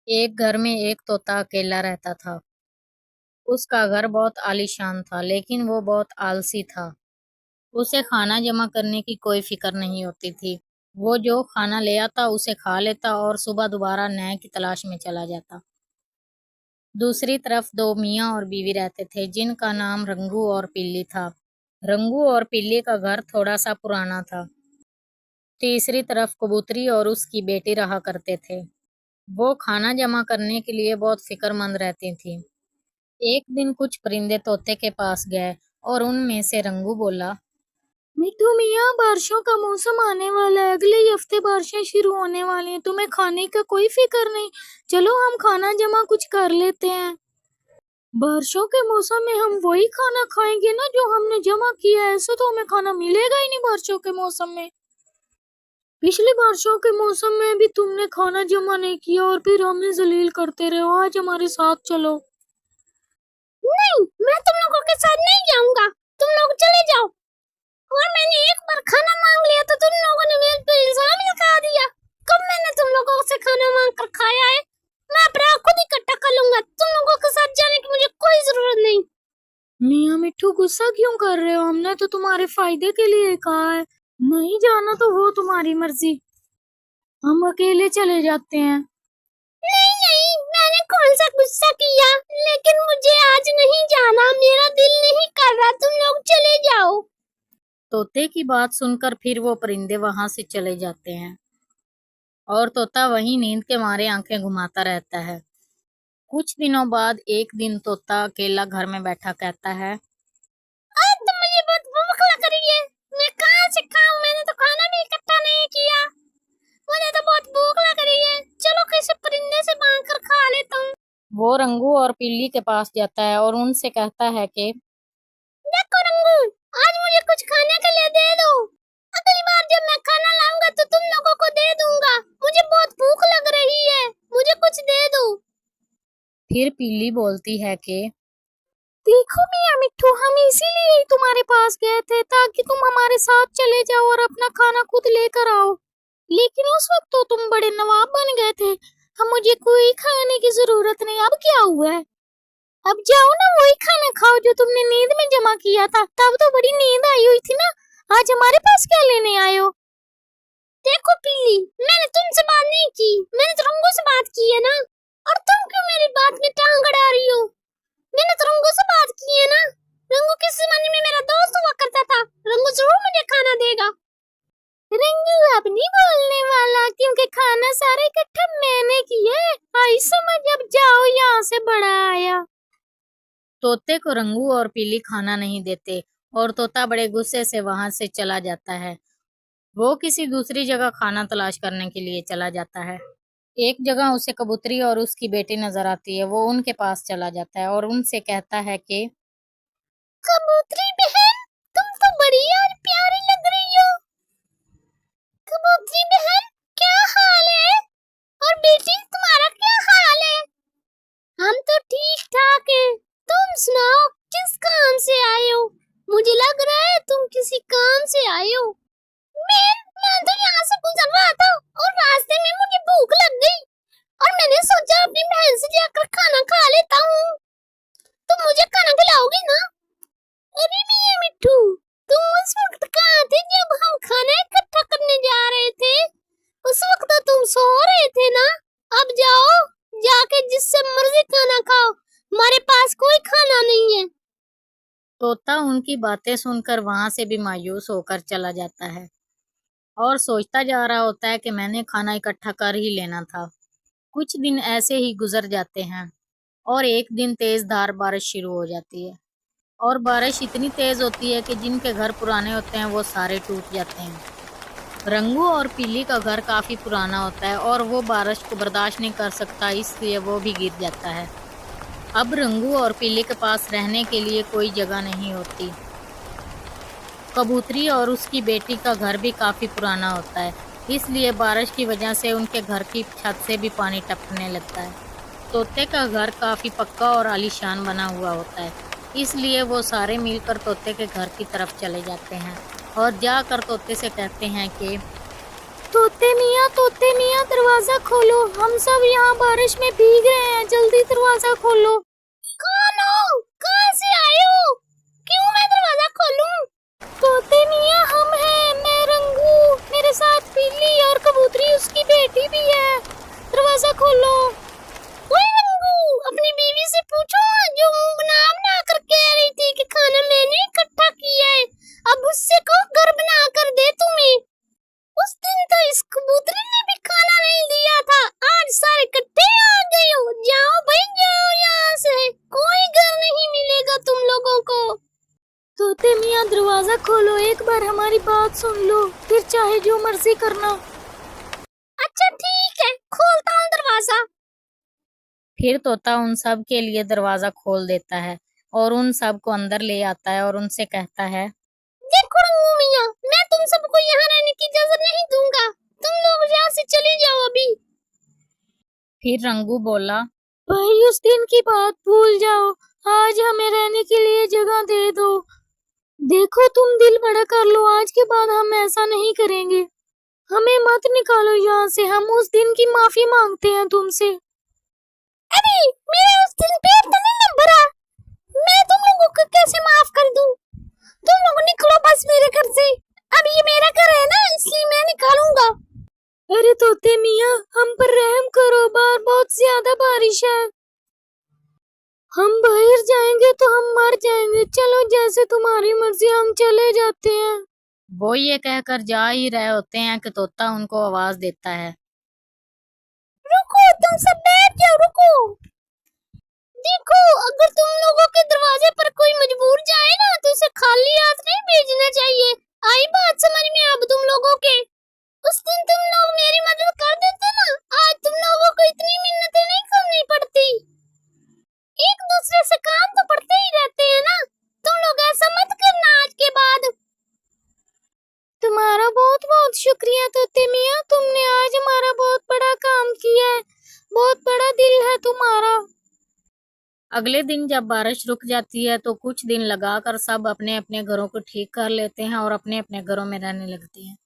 एक घर में एक तोता अकेला रहता था। उसका घर बहुत आलीशान था, लेकिन वो बहुत आलसी था। उसे खाना जमा करने की कोई फिक्र नहीं होती थी। वो जो खाना ले आता उसे खा लेता और सुबह दोबारा नए की तलाश में चला जाता। दूसरी तरफ दो मियाँ और बीवी रहते थे, जिनका नाम रंगू और पिल्ली था। रंगू और पिल्ली का घर थोड़ा सा पुराना था। तीसरी तरफ कबूतरी और उसकी बेटी रहा करते थे। वो खाना जमा करने के लिए बहुत फिक्रमंद रहती थी। एक दिन कुछ परिंदे तोते के पास गए और उनमें से रंगू बोला, मिट्टू मियाँ, बारिशों का मौसम आने वाला है। अगले हफ्ते बारिशें शुरू होने वाली हैं। तुम्हें खाने का कोई फिक्र नहीं। चलो हम खाना जमा कुछ कर लेते हैं। बारिशों के मौसम में हम वही खाना खाएंगे ना जो हमने जमा किया है। ऐसे तो हमें खाना मिलेगा ही नहीं बारिशों के मौसम में। पिछली बारिशों के मौसम में भी तुमने खाना जमा नहीं किया और फिर हमें जलील करते रहे हो। आज हमारे साथ चलो। नहीं, मैं तुम लोगों के साथ नहीं जाऊंगा। तुम लोग चले जाओ। और मैंने एक बार खाना मांग लिया तो तुम लोगों ने मेरे पे इल्जाम लगा दिया। कब मैंने तुम लोगों से खाना मांग कर खाया है? मैं अपना खुद इकट्ठा कर लूंगा। तुम लोगों के साथ जाने की मुझे कोई जरूरत नहीं। मियाँ मिट्ठू, गुस्सा क्यों कर रहे हो? हमने तो तुम्हारे फायदे के लिए कहा है। नहीं जाना तो वो तुम्हारी मर्जी। हम अकेले चले जाते हैं। नहीं नहीं, मैंने कौन सा गुस्सा किया? लेकिन मुझे आज नहीं जाना। मेरा दिल नहीं कर रहा। तुम लोग चले जाओ। तोते की बात सुनकर फिर वो परिंदे वहां से चले जाते हैं और तोता वहीं नींद के मारे आंखें घुमाता रहता है। कुछ दिनों बाद एक दिन तोता अकेला घर में बैठा कहता है, आज तो मुझे बहुत भूख लग रही है। मैं कहाँ से खाऊं? मैंने तो खाना भी इकट्ठा नहीं किया। मुझे तो बहुत भूख लग रही है। चलो किसी परिंदे से मांग कर खा लेता हूँ। वो रंगू और पिल्ली के पास जाता है और उनसे कहता है कि देखो रंगू, आज मुझे कुछ खाने के लिए दे दो। अगली बार जब मैं खाना लाऊंगा तो तुम लोगों को दे दूंगा। मुझे बहुत भूख लग रही है। मुझे कुछ दे दो। फिर पिल्ली बोलती है कि देखो मियाँ मिट्ठू, हम इसीलिए ही तुम्हारे पास गए थे ताकि तुम हमारे साथ चले जाओ और अपना खाना खुद लेकर आओ। लेकिन उस वक्त तो तुम बड़े नवाब बन गए थे। हम मुझे कोई खाने की जरूरत नहीं। अब क्या हुआ है? अब जाओ ना, वही खाना खाओ जो तुमने नींद में जमा किया था। तब तो बड़ी नींद आई हुई थी ना। आज हमारे पास क्या लेने आए हो? देखो पिल्ली, मैंने तुमसे बात नहीं की। मैंने तो रंगू से बात की है ना। और तुम क्यों मेरी बात में टांग अड़ा रही हो? मैंने तो रंगू से बात की है ना। रंगू किस जमाने में मेरा दोस्त हुआ करता था। रंगू जरूर मुझे खाना देगा। रंगू अब नहीं बोलने वाला, क्योंकि खाना सारा इकट्ठा मैंने किया है। आई समझ, अब जाओ यहाँ से, बड़ा आया। तोते को रंगू और पीली खाना नहीं देते और तोता बड़े गुस्से से वहां से चला जाता है। वो किसी दूसरी जगह खाना तलाश करने के लिए चला जाता है। एक जगह उसे कबूतरी और उसकी बेटी नजर आती है। वो उनके पास चला जाता है और उनसे कहता है कि कबूतरी बहन, तुम तो बड़ी यार प्यारी लग रही हो। कबूतरी बहन, क्या हाल है? और बेटी, तुम्हारा क्या हाल है? हम तो ठीक ठाक है। तुम सुनाओ, किस काम से आए हो? मुझे लग रहा है तुम किसी काम से आए हो। मैं तो यहाँ से गुजर रहा था और रास्ते में मुझे भूख लग गई और मैंने सोचा अपनी बहन से जाकर खाना खा लेता हूँ। तुम मुझे खाना खिलाओगी ना? अरे मियाँ मिट्ठू, तुम उस वक्त कहाँ थे जब हम खाना इकट्ठा करने जा रहे थे? उस वक्त तो तुम सो रहे थे ना। अब जाओ, जाके जिससे मर्जी खाना खाओ। हमारे पास कोई खाना नहीं है। तोता उनकी बातें सुनकर वहां से भी मायूस होकर चला जाता है और सोचता जा रहा होता है कि मैंने खाना इकट्ठा कर ही लेना था। कुछ दिन ऐसे ही गुजर जाते हैं और एक दिन तेज धार बारिश शुरू हो जाती है और बारिश इतनी तेज होती है कि जिनके घर पुराने होते हैं वो सारे टूट जाते हैं। रंगू और पीली का घर काफी पुराना होता है और वो बारिश को बर्दाश्त नहीं कर सकता, इसलिए वो भी गिर जाता है। अब रंगू और पीली के पास रहने के लिए कोई जगह नहीं होती। कबूतरी और उसकी बेटी का घर भी काफी पुराना होता है, इसलिए बारिश की वजह से उनके घर की छत से भी पानी टपकने लगता है। तोते का घर काफी पक्का और आलीशान बना हुआ होता है, इसलिए वो सारे मिलकर तोते के घर की तरफ चले जाते हैं और जाकर तोते से कहते हैं कि तोते मियाँ दरवाजा खोलो, हम सब यहाँ बारिश में भीग रहे हैं, जल्दी दरवाजा खोलो। कौन हो? कहाँ से आए हो? क्यों मैं दरवाजा खोलूं? तोते मियाँ हम हैं, मैं रंगू, मेरे साथ बिल्ली और कबूतरी उसकी बेटी भी है, दरवाजा खोलो। ओए रंगू, अपनी बीवी से पूछो जो मुंह बना बना कर कह रही थी कि खाना मैंने इकट्ठा किया है, अब उससे कहो घर बना कर दे तुम्हें। उस दिन तो इस कबूतरी ने भी खाना नहीं दिया था, आज सारे इकट्ठे आ गए हो, जाओ भाई जाओ यहाँ से, कोई घर नहीं मिलेगा तुम लोगों को। तोते मियाँ दरवाजा खोलो, एक बार हमारी बात सुन लो, फिर चाहे जो मर्जी करना। अच्छा ठीक है, खोलता हूँ दरवाजा। फिर तोता उन सब के लिए दरवाजा खोल देता है और उन सब को अंदर ले आता है और उनसे कहता है, देखो रंगू मियाँ, मैं तुम सबको यहाँ रहने की इजाजत नहीं दूंगा, तुम लोग यहाँ से चले जाओ अभी। फिर रंगू बोला, भाई उस दिन की बात भूल जाओ, आज हमें रहने के लिए जगह दे दो। देखो तुम दिल बड़ा कर लो, आज के बाद हम ऐसा नहीं करेंगे, हमें मत निकालो यहाँ से, हम उस दिन की माफी मांगते हैं तुमसे। अरे मेरा उस दिन पेट तो नहीं न भरा, मैं तुम लोगों को कैसे माफ कर दूं? तुम लोग निकलो बस मेरे घर से, अब ये मेरा घर है ना, इसलिए मैं निकालूंगा। अरे तोते मियाँ, हम पर रहम करो, बाहर बहुत ज्यादा बारिश है, हम बाहर जाएंगे तो हम मर जाएंगे, चलो जैसे तुम्हारी मर्जी, हम चले जाते हैं। वो ये कहकर जा ही रहे होते हैं कि तोता उनको आवाज देता है, रुको तुम सब बैठ जाओ, रुको। देखो अगर तुम लोगों के दरवाजे पर कोई मजबूर जाए ना तो उसे खाली हाथ नहीं भेजना चाहिए, आई बात समझ में अब तुम लोगों के? उस दिन तुम लोग मेरी मदद कर देते ना, आज तुम लोगों को इतनी मिन्नतें नहीं करनी पड़ती, एक दूसरे से काम तो पड़ते ही रहते हैं ना, तुम लोग ऐसा मत करना आज के बाद। तुम्हारा बहुत बहुत शुक्रिया तोते मियाँ, तुमने आज हमारा बहुत बड़ा काम किया है, बहुत बड़ा दिल है तुम्हारा। अगले दिन जब बारिश रुक जाती है तो कुछ दिन लगाकर सब अपने अपने घरों को ठीक कर लेते हैं और अपने अपने घरों में रहने लगते हैं।